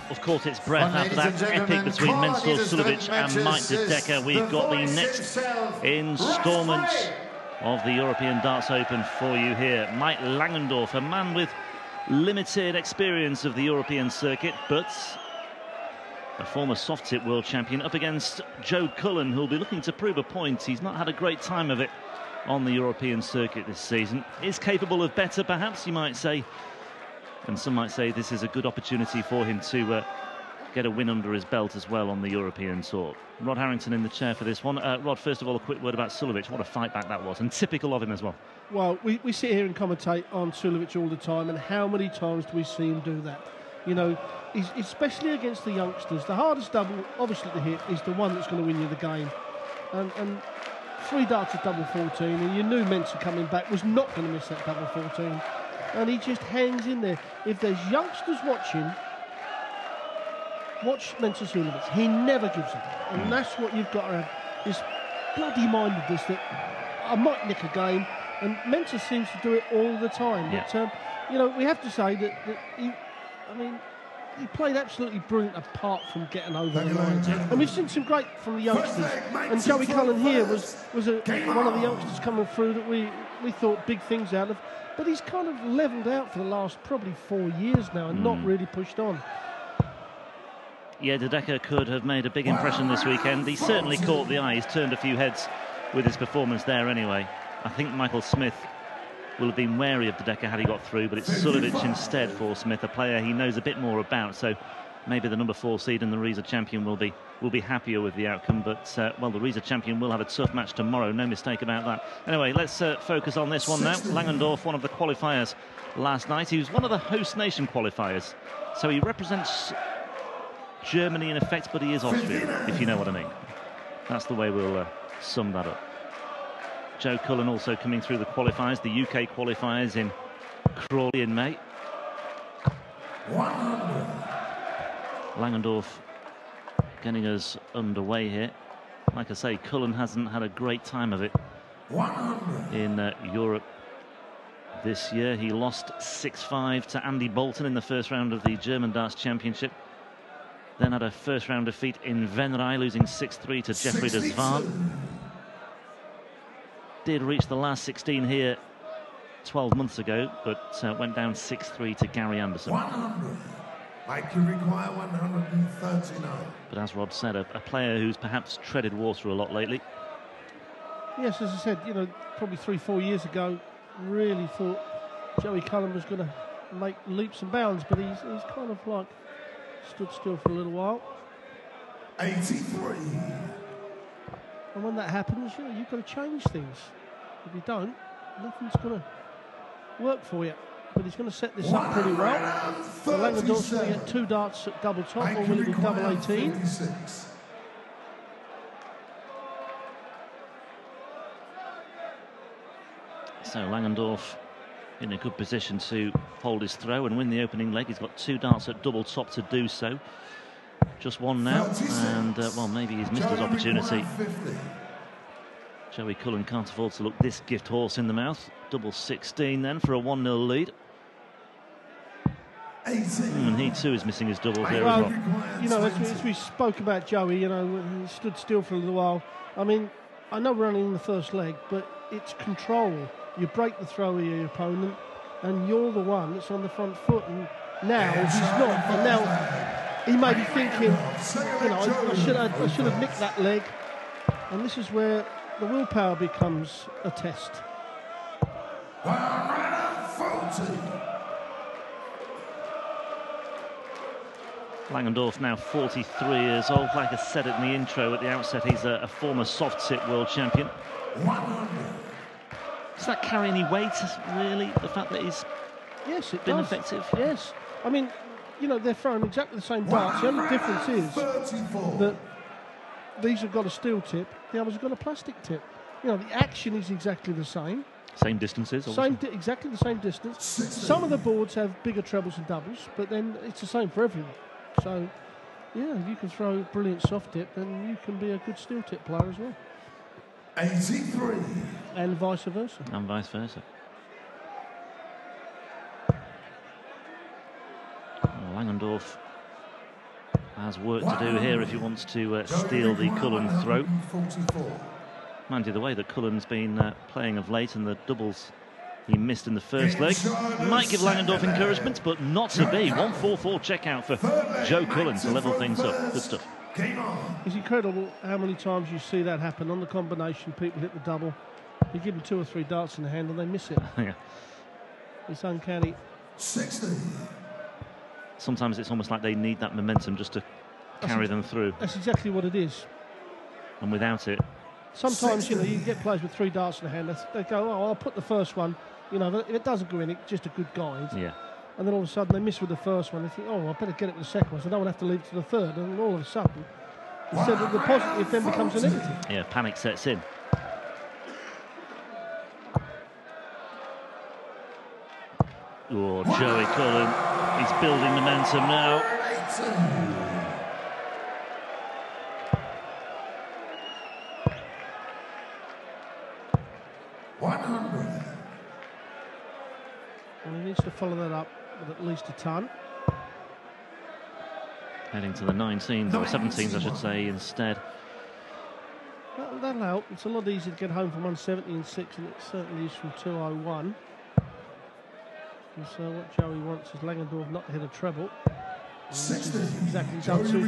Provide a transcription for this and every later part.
Of course, it's breath after that epic between Mensur Suljovic and Maik de Decker. We've got the next instalment of the European Darts Open for you here. Mike Langendorf, a man with limited experience of the European circuit, but a former soft tip world champion, up against Joe Cullen, who'll be looking to prove a point. He's not had a great time of it on the European circuit this season. Is capable of better, perhaps, you might say. And some might say this is a good opportunity for him to get a win under his belt as well on the European Tour. Rod Harrington in the chair for this one. Rod, first of all, a quick word about Suljovic. What a fight back that was, and typical of him as well. Well, we sit here and commentate on Suljovic all the time, and how many times do we see him do that? You know, especially against the youngsters. The hardest double, obviously, to hit is the one that's going to win you the game. And 3 darts at double 14, and you knew Mensur coming back was not going to miss that double 14. And he just hangs in there. If there's youngsters watching, watch Mensur Suljovic. He never gives up. And that's what you've got to have, this bloody mindedness that I might nick a game. And Mensur seems to do it all the time. Yeah. But, you know, we have to say that he, I mean, he played absolutely brilliant apart from getting over the line. And we've seen some great from the youngsters. And Joey Cullen here was one of the youngsters coming through that we thought big things out of. But he's kind of levelled out for the last probably 4 years now and not really pushed on. Yeah, de Decker could have made a big impression this weekend. He certainly caught the eye. He's turned a few heads with his performance there anyway. I think Michael Smith will have been wary of de Decker had he got through, but it's Suljovic instead for Smith, a player he knows a bit more about. So maybe the number 4 seed and the Riesa champion will be happier with the outcome. But, well, the Riesa champion will have a tough match tomorrow, no mistake about that. Anyway, let's focus on this one now. Langendorf, one of the qualifiers last night. He was one of the host nation qualifiers. So he represents Germany in effect, but he is Austria, if you know what I mean. That's the way we'll sum that up. Joe Cullen also coming through the qualifiers, the UK qualifiers in Crawley in May. 100. Langendorf getting us underway here. Like I say, Cullen hasn't had a great time of it 100. in Europe this year. He lost 6-5 to Andy Bolton in the first round of the German Darts Championship. Then had a first round defeat in Venray, losing 6-3 to Jeffrey de Zwaan. Did reach the last 16 here 12 months ago, but went down 6-3 to Gary Anderson. 100. Maik, you require 139. But as Rod said, a player who's perhaps treaded water a lot lately. Yes, as I said, you know, probably 3-4 years ago, really thought Joey Cullen was going to make leaps and bounds, but he's kind of like stood still for a little while. 83. And when that happens, you know, you've got to change things. If you don't, nothing's going to work for you. But he's going to set this up pretty well. So Langendorf's going to get 2 darts at double top, or will it be double 18? 56. So Langendorf in a good position to hold his throw and win the opening leg. He's got 2 darts at double top to do so. Just one now, and well, maybe he's missed his opportunity. Joey Cullen can't afford to look this gift horse in the mouth. Double 16 then for a 1-0 lead. And he too is missing his doubles here as well. You know, as we spoke about Joey, you know, he stood still for a little while. I mean, I know we're only in the first leg, but it's control. You break the throw of your opponent, and you're the one that's on the front foot. And now he's not. And now he may be thinking, you know, I should have nicked that leg. And this is where the willpower becomes a test. 140. Langendorf now 43 years old. Like I said in the intro at the outset, he's a former soft tip world champion. 100. Does that carry any weight, really, the fact that he's been effective? Yes. I mean, you know, they're throwing exactly the same darts. The only difference is that these have got a steel tip, the others have got a plastic tip. You know, the action is exactly the same. Same distances, obviously. Exactly the same distance. Some of the boards have bigger trebles and doubles, but then it's the same for everyone. So, yeah, if you can throw brilliant soft tip, then you can be a good steel tip player as well. 83. And vice versa. And vice versa. Langendorf Has work to do here if he wants to steal the Cullen throw. Mind you, the way that Cullen's been playing of late and the doubles he missed in the first leg might give Langendorf encouragement, but not to be. 1-4-4 check out for Joe Cullen to level things up. Good stuff. It's incredible how many times you see that happen on the combination. People hit the double, you give them 2 or 3 darts in the hand and they miss it. Yeah. It's uncanny. 60. Sometimes it's almost like they need that momentum just to carry them through. That's exactly what it is. And without it... Sometimes, you know, you get players with 3 darts in the hand, they go, oh, I'll put the first one. You know, if it doesn't go in, it's just a good guide. Yeah. And then all of a sudden they miss with the first one. They think, oh, I better get it with the second one, so I don't want to have to leave it to the third. And all of a sudden, instead of the positive then becomes a negative. Yeah, panic sets in. Oh, Joey Cullen, he's building momentum now. And he needs to follow that up with at least a ton. Heading to the 19s, or 17s, I should say, instead. That'll help. It's a lot easier to get home from 170 and 6, and it certainly is from 201. And so what Joey wants is Langendorf not to hit a treble. 60. Exactly done to.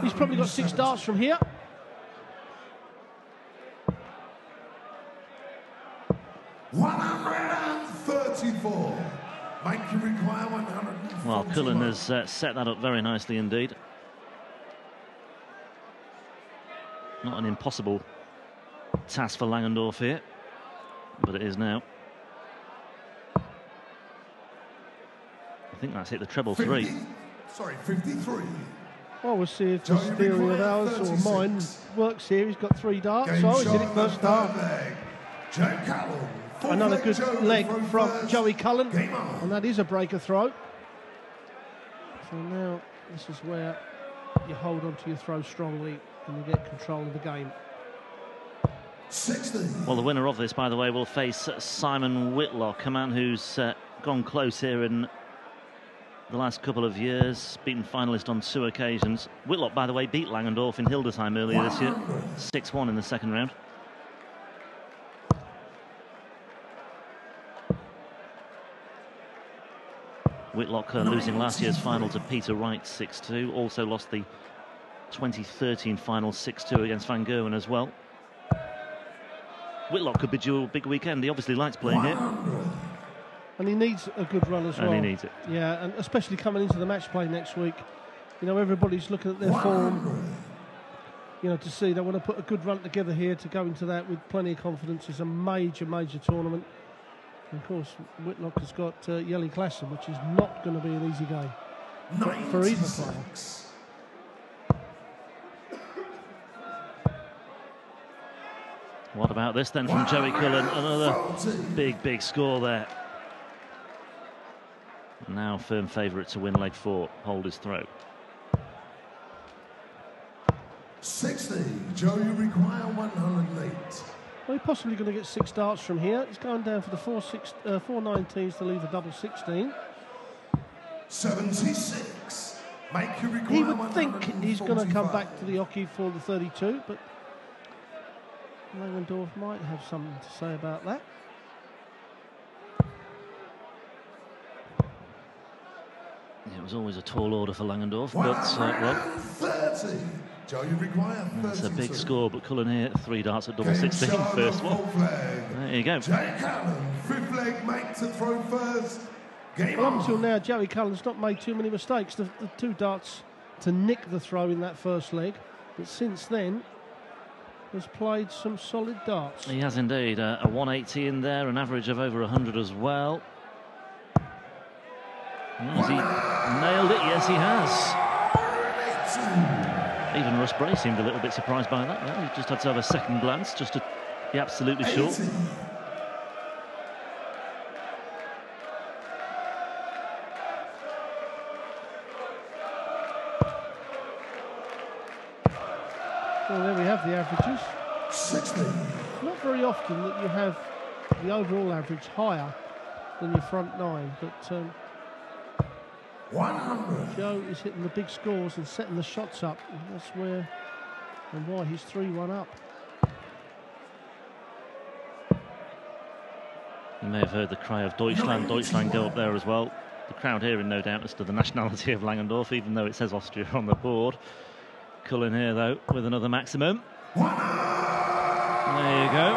He's probably got 6 darts from here. $134. Maik, you require 141. Well, Cullen has set that up very nicely indeed. Not an impossible task for Langendorf here, but it is now. I think that's hit the treble 3. 53. Well, we'll see if this theory of ours or mine works here. He's got 3 darts. Oh, he's hit it first dart. Another good leg from Joey Cullen, and that is a breaker throw. So now this is where you hold on to your throw strongly and you get control of the game. 60. Well, the winner of this, by the way, will face Simon Whitlock, a man who's gone close here in the last couple of years, beaten finalist on 2 occasions. Whitlock, by the way, beat Langendorf in Hildesheim earlier this year, 6-1 in the second round. Whitlock losing last year's final to Peter Wright 6-2, also lost the 2013 final 6-2 against Van Gerwen as well. Whitlock could be due a big weekend. He obviously likes playing here. And he needs a good run as well. And he needs it. Yeah, and especially coming into the match play next week. You know, everybody's looking at their form. You know, to see they want to put a good run together here to go into that with plenty of confidence. It's a major, major tournament. And of course, Whitlock has got Jelle Klassen, which is not going to be an easy game for either player. What about this then from Joey Cullen? Another big, big score there. Now firm favourite to win leg 4. Hold his throw. 60. Joe, you require 108. Well, he's possibly going to get 6 darts from here. He's going down for the 4 19s to leave a double 16. 76. Maik, you require He would think he's going to come 145. back to the hockey for the 32, but Langendorf might have something to say about that. Yeah, it was always a tall order for Langendorf, but well, 30. Joe, you require 32. that's a big score. But Cullen here, 3 darts at double 16, first one. There you go. Joey Cullen, 5th leg, Maik to throw first. Game Well, up on. until now, Joey Cullen's not made too many mistakes. The 2 darts to nick the throw in that first leg, but since then has played some solid darts. He has indeed. A 180 in there, an average of over 100 as well. Has he nailed it? Yes, he has. Even Russ Bray seemed a little bit surprised by that. Well, he just had to have a second glance just to be absolutely sure. 80. Well, there we have the averages. 60. Not very often that you have the overall average higher than your front 9, but 100. Joe is hitting the big scores and setting the shots up. And that's where and why he's 3-1 up. You may have heard the cry of Deutschland, Deutschland go up there as well. The crowd hearing no doubt as to the nationality of Langendorf, even though it says Austria on the board. Cullen here though with another maximum. There you go.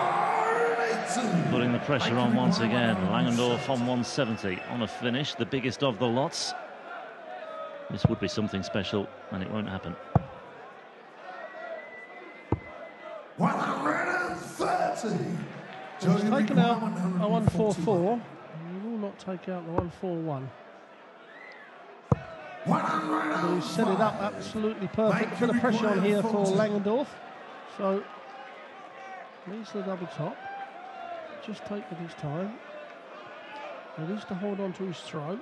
Putting the pressure on once again. Langendorf on 170 on a finish, the biggest of the lots. This would be something special, and it won't happen. 130. He's taken out a 144. He will not take out the 141. But he's set it up absolutely perfect. A bit of pressure on here for Langendorf. So, leads the double top. Just taking his time. He needs to hold on to his throw.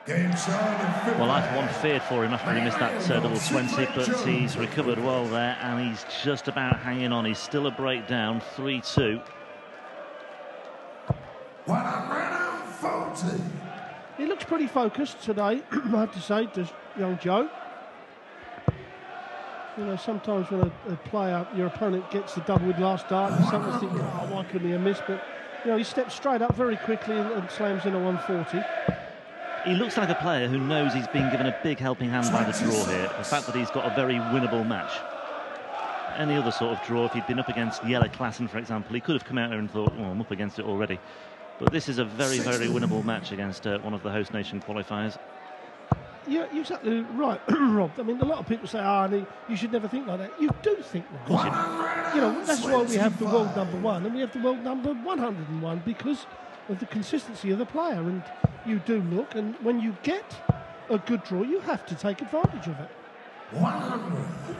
Well, I've one feared for him after he missed that double 20, but he's recovered well there, and he's just about hanging on. He's still a breakdown, 3-2. 140. He looks pretty focused today, I have to say, to young Joe. You know, sometimes when a player, your opponent gets the double with last dart, you sometimes think, oh, why couldn't he have missed? But, you know, he steps straight up very quickly and slams in a 140. He looks like a player who knows he's been given a big helping hand by the draw here. The fact that he's got a very winnable match. Any other sort of draw, if he'd been up against Jelle Klassen, for example, he could have come out here and thought, oh, I'm up against it already. But this is a very, very winnable match against one of the host nation qualifiers. Yeah, you're exactly right, Rob. I mean, a lot of people say, you should never think like that. You do think like that. You know, that's why we have the world number 1 and we have the world number 101, because of the consistency of the player. And you do look, and when you get a good draw, you have to take advantage of it. 100.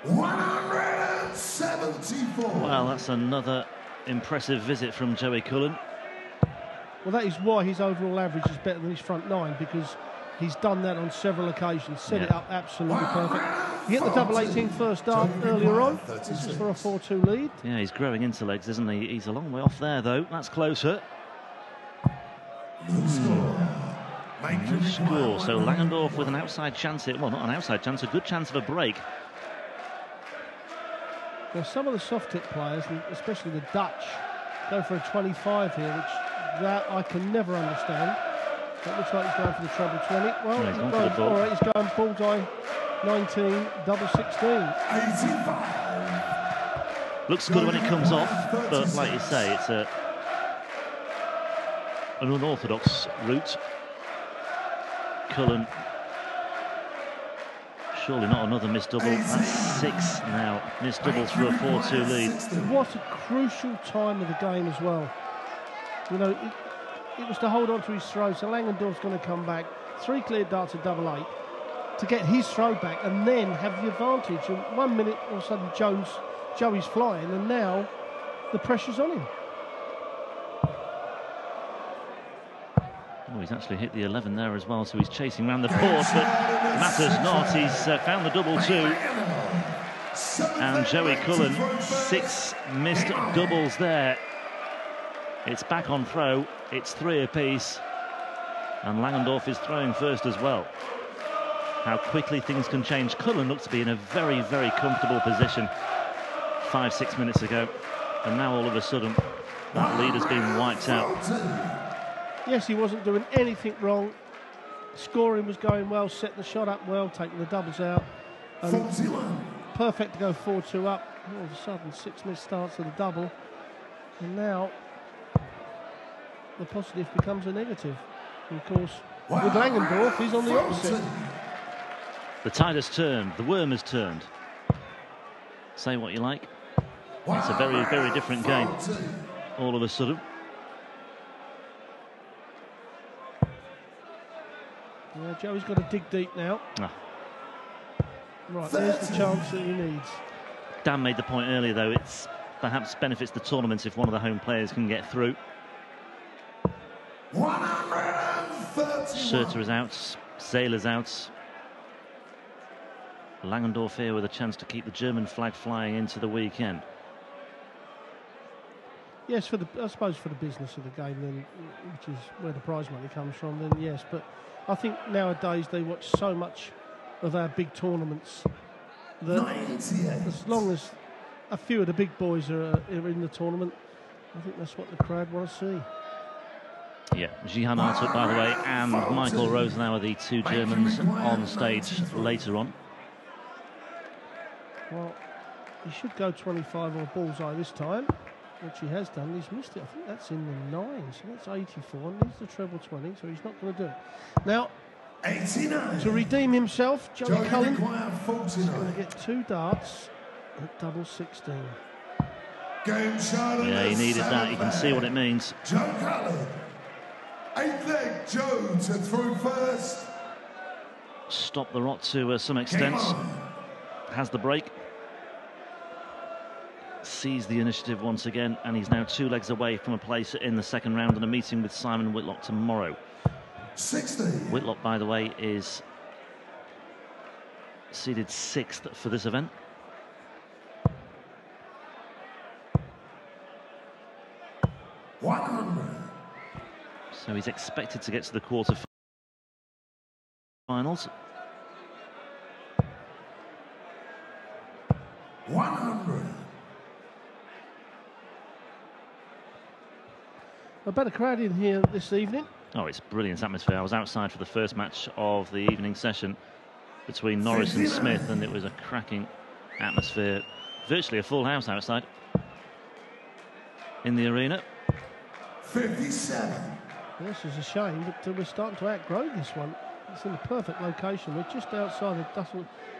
174. Well, that's another impressive visit from Joey Cullen. Well, that is why his overall average is better than his front 9, because he's done that on several occasions, set it up absolutely perfect. He hit the double 18 first dart earlier on. This is for a 4-2 lead. Yeah, he's growing into legs, isn't he? He's a long way off there, though. That's closer. Score. So Langendorf with an outside chance here. Well, not an outside chance, a good chance of a break. Now, some of the soft tip players, and especially the Dutch, go for a 25 here, which that I can never understand. It looks like he's going for the treble 20. Well, yeah, he's going bullseye 19, double 16. 85. Looks good when it comes off, but like you say, it's an unorthodox route. Cullen, surely not another missed double. That's 6 now. Missed doubles for a 4-2 lead. What a crucial time of the game as well. You know, it was to hold on to his throw, so Langendorf's going to come back. 3 clear darts at double 8 to get his throw back and then have the advantage. And 1 minute, all of a sudden, Joey's flying, and now the pressure's on him. Oh, he's actually hit the 11 there as well, so he's chasing around the board, but matters not. He's found the double 2. And Joey Cullen, 6 missed doubles there. It's back on throw. It's 3 apiece. And Langendorf is throwing first as well. How quickly things can change. Cullen looked to be in a very, very comfortable position 5-6 minutes ago. And now all of a sudden, that lead has been wiped out. Yes, he wasn't doing anything wrong. Scoring was going well, set the shot up well, taking the doubles out. And perfect to go 4-2 up. All of a sudden, 6 missed starts at a double. And now the positive becomes a negative. And of course, with Langendorf, he's on the opposite. The tide has turned. The worm has turned. Say what you like. It's a very, very different game all of a sudden. Yeah, Joey's got to dig deep now. Right, there's the chance that he needs. Dan made the point earlier, though, it's perhaps benefits the tournament if one of the home players can get through. 131. Serta is out, Zähler's out. Langendorf here with a chance to keep the German flag flying into the weekend. Yes, I suppose for the business of the game, then, which is where the prize money comes from, then yes. But I think nowadays they watch so much of our big tournaments that as long as a few of the big boys are in the tournament, I think that's what the crowd want to see. Yeah, Jihan Artuk, by the way, and Michael Rosenauer, the two Germans on stage later on. Well, he should go 25 or bullseye this time, which he has done. He's missed it. I think that's in the 9, so that's 84. And needs the treble 20, so he's not going to do it. Now, 89. To redeem himself, Joey Cullen is going to get 2 darts at double 16. Yeah, he needed that. You can see what it means. Joe Cullen. 8th leg, Joe to throw first. Stop the rot to some extent. Has the break. Sees the initiative once again, and he's now 2 legs away from a place in the second round and a meeting with Simon Whitlock tomorrow. 60. Whitlock, by the way, is seeded 6th for this event. So he's expected to get to the quarter-finals. 100. A better crowd in here this evening. Oh, it's brilliant atmosphere. I was outside for the first match of the evening session between Norris and Smith, and it was a cracking atmosphere. Virtually a full house outside in the arena. 57. This is a shame, but we're starting to outgrow this one. It's in the perfect location. We're just outside of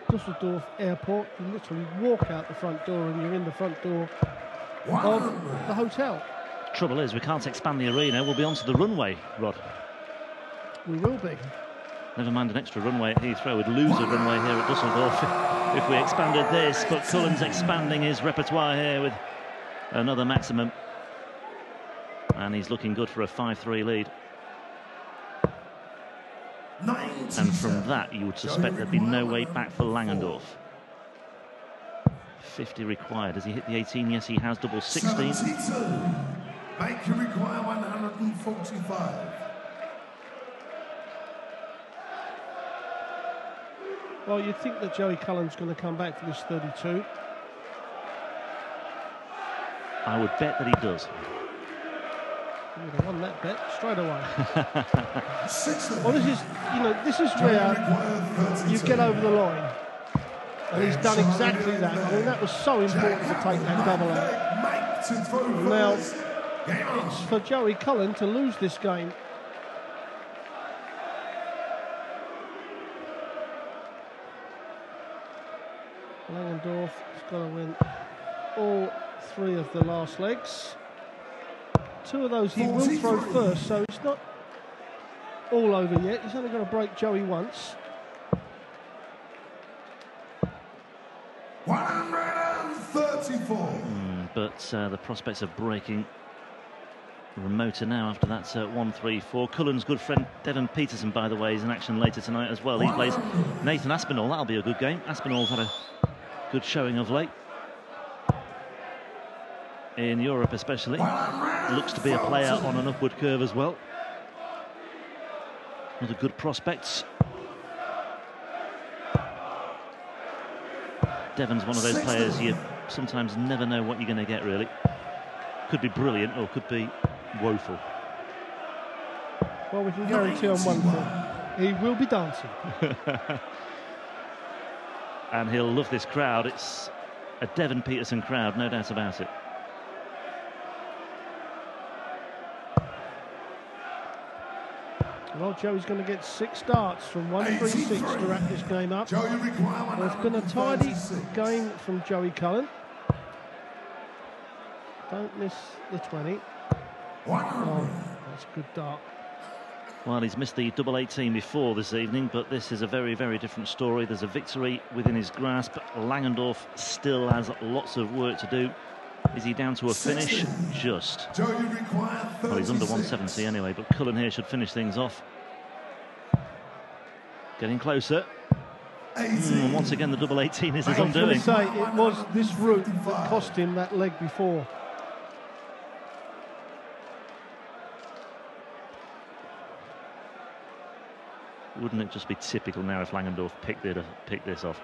Düsseldorf airport. You literally walk out the front door and you're in the front door of the hotel. Trouble is, we can't expand the arena. We'll be onto the runway, Rod. We will be. Never mind an extra runway at Heathrow. We'd lose a runway here at Düsseldorf if we expanded this. But Cullen's expanding his repertoire here with another maximum. And he's looking good for a 5-3 lead. 97. And from that, you would suspect there'd be no way back for Langendorf. 50 required. Has he hit the 18? Yes, he has. Double 16. 72. Maik require 145. Well, you'd think that Joey Cullen's going to come back for this 32. I would bet that he does. He would have won that bet straight away. Well, this is where you get over the line. And he's done exactly that. I mean, that was so important to take that double out. Now, it's for Joey Cullen to lose this game. Langendorf has got to win all 3 of the last legs. 2 of those he will throw first, so it's not all over yet. He's only going to break Joey once. 134. But the prospects of breaking remoter now after that 1-3-4. Cullen's good friend Devon Peterson, by the way, is in action later tonight as well. He plays Nathan Aspinall. That'll be a good game. Aspinall's had a good showing of late. In Europe especially. Looks to be a player on an upward curve as well. Another good prospects. Devon's one of those players you sometimes never know what you're going to get, really. Could be brilliant or could be woeful. Well, we can guarantee on one thing. He will be dancing. And he'll love this crowd. It's a Devon Peterson crowd, no doubt about it. Well, Joey's going to get 6 darts from 136 to wrap this game up. Well, it's been a tidy game from Joey Cullen. Don't miss the 20. Oh, that's a good dart. Well, he's missed the double 18 before this evening, but this is a very, very different story. There's a victory within his grasp. Langendorf still has lots of work to do. Is he down to a finish? Just. Well, he's under 170 anyway, but Cullen here should finish things off. Getting closer. Once again, the double 18 is his I was going undoing. to say, it was this route that cost him that leg before. Wouldn't it just be typical now if Langendorf picked this off?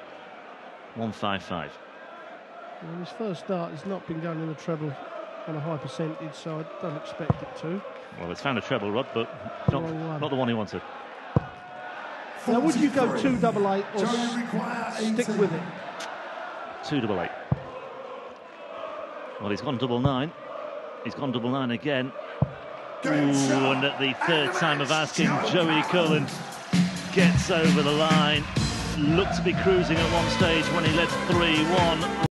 155. Well, his first start has not been going in the treble on a high percentage, so I don't expect it to. Well, it's found a treble, Rod, but not the one he wanted. Now, would you go 288 or stick with it? 288. Well, he's gone double 9. He's gone double 9 again. Ooh, and at the third time of asking, Joey Cullen gets over the line. Looked to be cruising at one stage when he led 3-1.